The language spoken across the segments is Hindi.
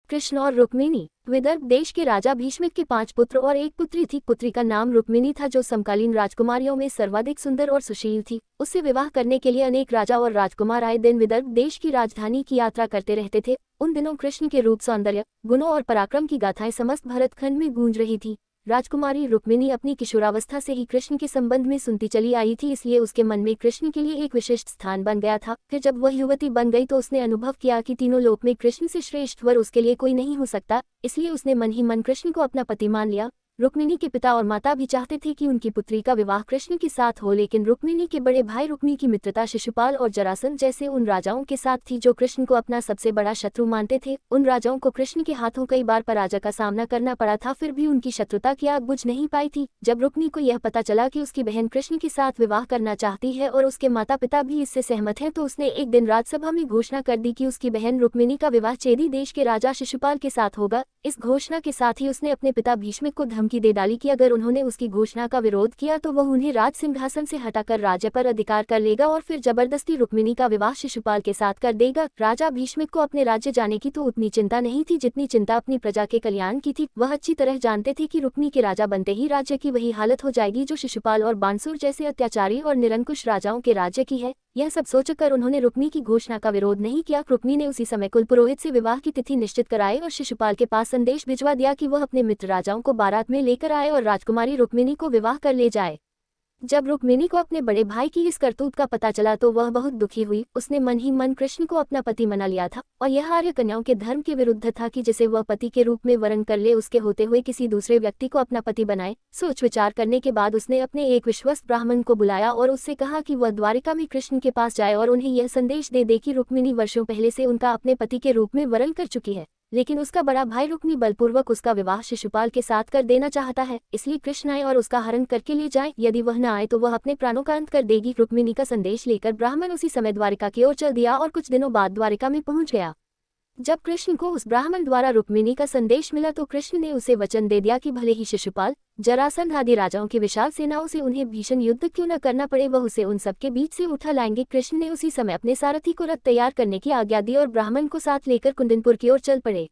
कृष्ण और रुक्मिणी। विदर्भ देश के राजा भीष्मिक के 5 पुत्र और एक पुत्री थी। पुत्री का नाम रुक्मिणी था, जो समकालीन राजकुमारियों में सर्वाधिक सुंदर और सुशील थी। उससे विवाह करने के लिए अनेक राजा और राजकुमार आए दिन विदर्भ देश की राजधानी की यात्रा करते रहते थे। उन दिनों कृष्ण के रूप, सौंदर्य, गुणों और पराक्रम की गाथाएं समस्त भरतखंड में गूंज रही थी। राजकुमारी रुक्मिणी अपनी किशोरावस्था से ही कृष्ण के संबंध में सुनती चली आई थी, इसलिए उसके मन में कृष्ण के लिए एक विशिष्ट स्थान बन गया था। फिर जब वह युवती बन गई तो उसने अनुभव किया कि तीनों लोक में कृष्ण से श्रेष्ठ वर उसके लिए कोई नहीं हो सकता, इसलिए उसने मन ही मन कृष्ण को अपना पति मान लिया। रुक्मिणी के पिता और माता भी चाहते थे कि उनकी पुत्री का विवाह कृष्ण के साथ हो, लेकिन रुक्मिणी के बड़े भाई रुक्मी की मित्रता शिशुपाल और जरासंध जैसे उन राजाओं के साथ थी जो कृष्ण को अपना सबसे बड़ा शत्रु मानते थे। उन राजाओं को कृष्ण के हाथों कई बार पराजय का सामना करना पड़ा था, फिर भी उनकी शत्रुता की आग बुझ नहीं पाई थी। जब रुक्मी को यह पता चला कि उसकी बहन कृष्ण के साथ विवाह करना चाहती है और उसके माता पिता भी इससे सहमत हैं, तो उसने एक दिन राजसभा में घोषणा कर दी कि उसकी बहन रुक्मिणी का विवाह चेदी देश के राजा शिशुपाल के साथ होगा। इस घोषणा के साथ ही उसने अपने पिता भीष्मिक को धमकी दे डाली कि अगर उन्होंने उसकी घोषणा का विरोध किया तो वह उन्हें राज सिंहासन से हटाकर राज्य पर अधिकार कर लेगा और फिर जबरदस्ती रुक्मिणी का विवाह शिशुपाल के साथ कर देगा। राजा भीष्मिक को अपने राज्य जाने की तो उतनी चिंता नहीं थी जितनी चिंता अपनी प्रजा के कल्याण की थी। वह अच्छी तरह जानते थे कि रुक्मी के राजा बनते ही राज्य की वही हालत हो जाएगी जो शिशुपाल और बानसूर जैसे अत्याचारी और निरंकुश राजाओं के राज्य की है। यह सब सोचकर उन्होंने रुक्मी की घोषणा का विरोध नहीं किया। रुक्मी ने उसी समय कुलपुरोहित से विवाह की तिथि निश्चित कराई और शिशुपाल के पास संदेश भिजवा दिया कि वह अपने मित्र राजाओं को बारात में लेकर आए और राजकुमारी रुक्मिणी को विवाह कर ले जाए। जब रुक्मिणी को अपने बड़े भाई की इस करतूत का पता चला तो वह बहुत दुखी हुई। उसने मन ही मन कृष्ण को अपना पति मना लिया था और यह आर्य कन्याओं के धर्म के विरुद्ध था कि जिसे वह पति के रूप में वरण कर ले, उसके होते हुए किसी दूसरे व्यक्ति को अपना पति बनाए। सोच विचार करने के बाद उसने अपने एक विश्वस्त ब्राह्मण को बुलाया और उससे कहा कि वह द्वारिका में कृष्ण के पास जाए और उन्हें यह संदेश दे दे कि रुक्मिणी वर्षों पहले से उनका अपने पति के रूप में वरण कर चुकी है, लेकिन उसका बड़ा भाई रुक्मी बलपूर्वक उसका विवाह शिशुपाल के साथ कर देना चाहता है, इसलिए कृष्ण आए और उसका हरण करके ले जाए। यदि वह न आए तो वह अपने प्राणों का अंत कर देगी। रुक्मिणी का संदेश लेकर ब्राह्मण उसी समय द्वारिका की ओर चल दिया और कुछ दिनों बाद द्वारिका में पहुंच गया। जब कृष्ण को उस ब्राह्मण द्वारा रुक्मिणी का संदेश मिला तो कृष्ण ने उसे वचन दे दिया कि भले ही शिशुपाल, जरासंध आदि राजाओं की विशाल सेनाओं से उन्हें भीषण युद्ध क्यों न करना पड़े, वह उसे उन सबके बीच से उठा लाएंगे। कृष्ण ने उसी समय अपने सारथी को रथ तैयार करने की आज्ञा दी और ब्राह्मण को साथ लेकर कुंदनपुर की ओर चल पड़े।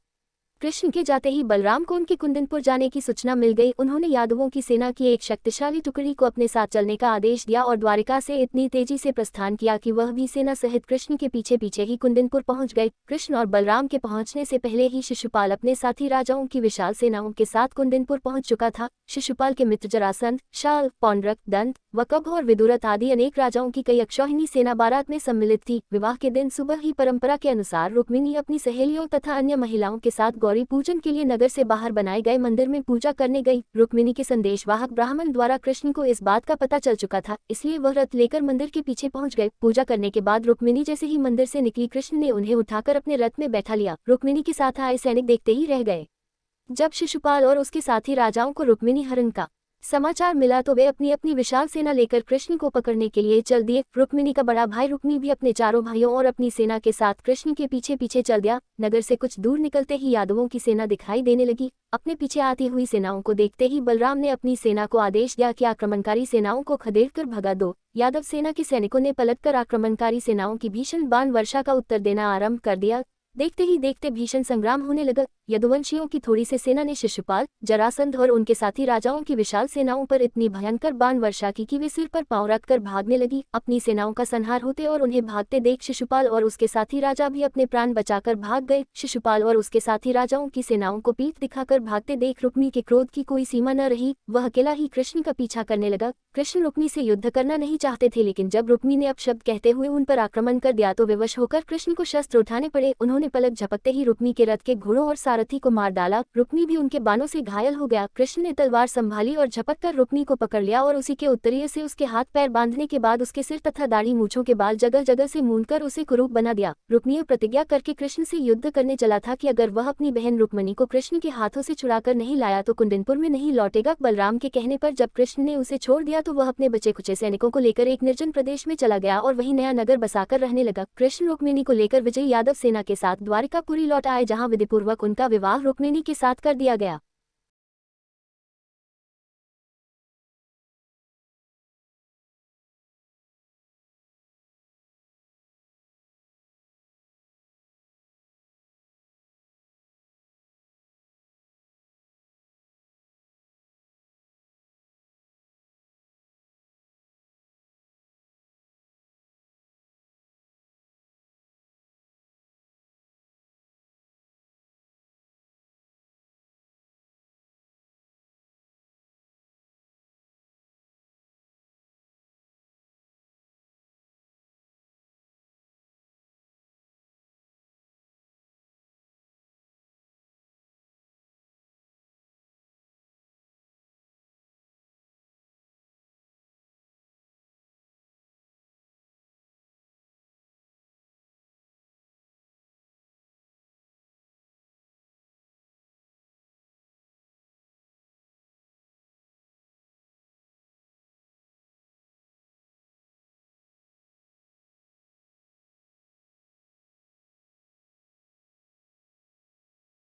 कृष्ण के जाते ही बलराम को उनके कुंदनपुर जाने की सूचना मिल गई। उन्होंने यादवों की सेना की एक शक्तिशाली टुकड़ी को अपने साथ चलने का आदेश दिया और द्वारिका से इतनी तेजी से प्रस्थान किया कि वह भी सेना सहित कृष्ण के पीछे पीछे ही कुंदनपुर पहुंच गए। कृष्ण और बलराम के पहुंचने से पहले ही शिशुपाल अपने साथी राजाओं की विशाल सेनाओं के साथ कुंदनपुर पहुंच चुका था। शिशुपाल के मित्र जरासंध, शाल, पौंड्रक, दंत, वकभ और विदुरथ आदि अनेक राजाओं की कई अक्षौहिणी सेना बारात में सम्मिलित थी। विवाह के दिन सुबह ही परंपरा के अनुसार रुक्मिणी अपनी सहेलियों तथा अन्य महिलाओं के साथ गौरी पूजन के लिए नगर से बाहर बनाए गए मंदिर में पूजा करने गई। रुक्मिणी के संदेशवाहक ब्राह्मण द्वारा कृष्ण को इस बात का पता चल चुका था, इसलिए वह रथ लेकर मंदिर के पीछे पहुंच गए। पूजा करने के बाद रुक्मिणी जैसे ही मंदिर से निकली, कृष्ण ने उन्हें उठाकर अपने रथ में बैठा लिया। रुक्मिणी के साथ आए सैनिक देखते ही रह गए। जब शिशुपाल और उसके साथी राजाओं को रुक्मिणी हरण का समाचार मिला तो वे अपनी अपनी विशाल सेना लेकर कृष्ण को पकड़ने के लिए चल दिए। रुक्मिणी का बड़ा भाई रुक्मी भी अपने चारों भाइयों और अपनी सेना के साथ कृष्ण के पीछे पीछे चल दिया। नगर से कुछ दूर निकलते ही यादवों की सेना दिखाई देने लगी। अपने पीछे आती हुई सेनाओं को देखते ही बलराम ने अपनी सेना को आदेश दिया कि आक्रमणकारी सेनाओं को खदेड़ कर भगा दो। यादव सेना के सैनिकों ने पलटकर आक्रमणकारी सेनाओं की भीषण बाण वर्षा का उत्तर देना आरंभ कर दिया। देखते ही देखते भीषण संग्राम होने लगा। यदुवंशियों की थोड़ी सी सेना ने शिशुपाल, जरासंध और उनके साथी राजाओं की विशाल सेनाओं पर इतनी भयंकर बाण वर्षा की कि वे सिर पर पांव रखकर भागने लगी। अपनी सेनाओं का संहार होते और उन्हें भागते देख शिशुपाल और उसके साथी राजा भी अपने प्राण बचाकर भाग गए। शिशुपाल और उसके साथी राजाओं की सेनाओं को पीठ दिखाकर भागते देख रुक्मी के क्रोध की कोई सीमा न रही। वह अकेला ही कृष्ण का पीछा करने लगा। कृष्ण रुक्मी से युद्ध करना नहीं चाहते थे, लेकिन जब रुक्मी ने अपशब्द कहते हुए उन पर आक्रमण कर दिया तो विवश होकर कृष्ण को शस्त्र उठाने पड़े। उन्होंने पलक झपकते ही रुक्मी के रथ के घोड़ों और सारथी को मार डाला। रुक्मी भी उनके बाणों से घायल हो गया। कृष्ण ने तलवार संभाली और झपक कर रुक्मी को पकड़ लिया और उसी के उत्तरीय से उसके हाथ पैर बांधने के बाद उसके सिर तथा दाढ़ी मूछों के बाल जगह जगह से मूंदकर उसे कुरूप बना दिया। रुक्मी प्रतिज्ञा करके कृष्ण से युद्ध करने चला था कि अगर वह अपनी बहन रुक्मिणी को कृष्ण के हाथों से छुड़ाकर नहीं लाया तो कुंदनपुर में नहीं लौटेगा। बलराम के कहने पर जब कृष्ण ने उसे छोड़ दिया तो वह अपने बचे कुचे सैनिकों को लेकर एक निर्जन प्रदेश में चला गया और वहीं नया नगर बसाकर रहने लगा। कृष्ण रुक्मिणी को लेकर विजयी यादव सेना के साथ द्वारिकापुरी लौट आए, जहाँ विधिपूर्वक उनका विवाह रुक्मिणी के साथ कर दिया गया।